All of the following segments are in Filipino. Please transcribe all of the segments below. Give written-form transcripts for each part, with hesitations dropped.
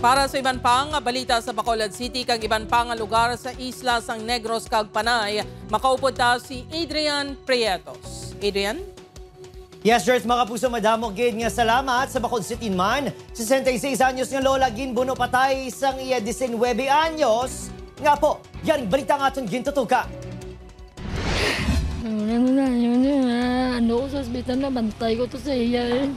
Para sa iban pang balita sa Bacolod City kag iban pang lugar sa isla sang Negros kag Panay, makaupod ta si Adrian Prietos. Adrian? Yes, George, mga puso, madamog gid nga salamat sa Bacolod City man. 66 anyos nga lola ginbuno patay sang iya 19 anyos. Nga po, yaring balita nga atong gintutuka. Ano sa ospital na bantay ko to sa iya eh.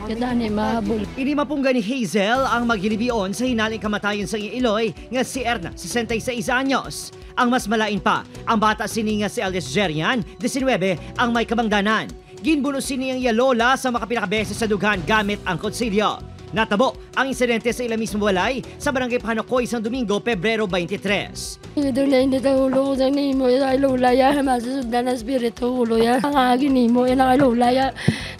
Kada ni mahabol. Inima pong gani Hazel ang maghilibion sa hinaling kamatayon sa Iloy nga si Erna, 66 anyos. Ang mas malain pa, ang bata sini nga si Elias Jerian, 19, ang may kabangdanan. Ginbuno sini ang lola sa makapinakabeses sa dughan gamit ang kutsilyo. Natabo ang insidente sa ila mismo walay sa barangay Panokoy isang Domingo, Pebrero 23. Ito na hindi tayo ulo sa nimo. Yung lula ya, masusundan na spirito ulo ya. Ang agin nimo, yung lula ya.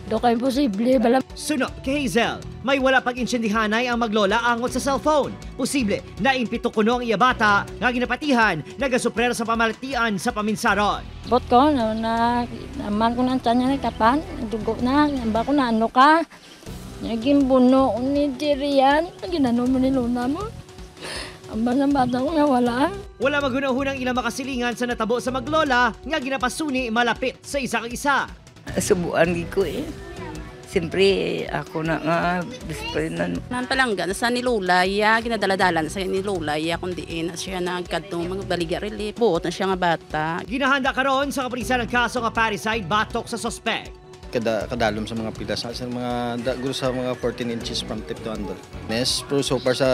Do ka imposible. Balam. Suno kay Hazel, may wala pag-insendihanay ang maglola angot sa cellphone. Posible na impito kuno ang iya bata nga ginapatihan nagasuprer sa pamalatian sa paminsaron. Bot ko, naman ko ng tiyan niya nagkapan. Dugo na, namba ko na ano ka. Naging buno ni Jerian. Ginano mo ni Luna mo. Ang bata ko nga wala. Wala magunahunang ilang makasilingan sa natabo sa maglola nga ginapasuni malapit sa isa kang isa. Subuan ko eh. Siyempre, ako na nga, bisprinan. Nanpalangga, sa ni Lulaya, ginadala-dalan sa ni Lulaya, kundi na siya nagkadtong mga baligya relief. Buot na siya nga bata. Ginahanda karon sa kaprisan ng kaso nga parricide batok sa suspect. Kadalom sa mga pilas sa mga guro sa mga 14 inches from tip to handle. Yes, pero so far sa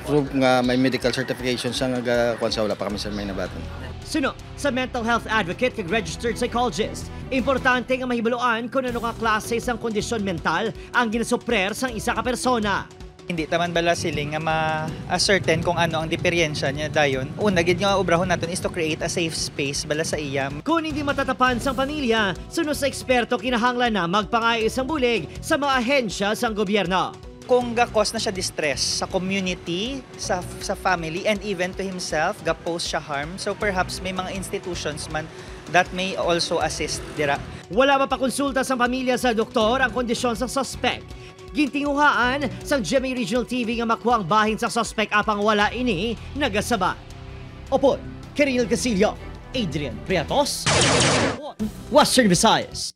proof nga may medical certification sa nga kung sa wala pa kami sa may nabatan. Suno sa mental health advocate kag registered psychologist, importante nga mahibaluan kung ano ka klase sang kondisyon mental ang ginasuprer sang isa ka persona. Hindi taman bala siling nga ma-ascertain kung ano ang diferensya niya dayon. Una gid nga obrahon naton is to create a safe space bala sa iya. Kung hindi matatapan sang pamilya, sunod sa eksperto kinahanglan na magpangayos ang bulig sa mga ahensya sang gobyerno. Kung ga-cause na siya distress sa community, sa family, and even to himself, ga-pose siya harm. So perhaps may mga institutions man that may also assist dira. Wala mapakonsulta sa pamilya sa doktor ang kondisyon sa suspect. Gintinguhaan sa GMA Regional TV nga makuha ang bahin sa suspect apang wala ini nagasaba. Opo, Kiril Casillo, Adrian Prietos, Western Visayas.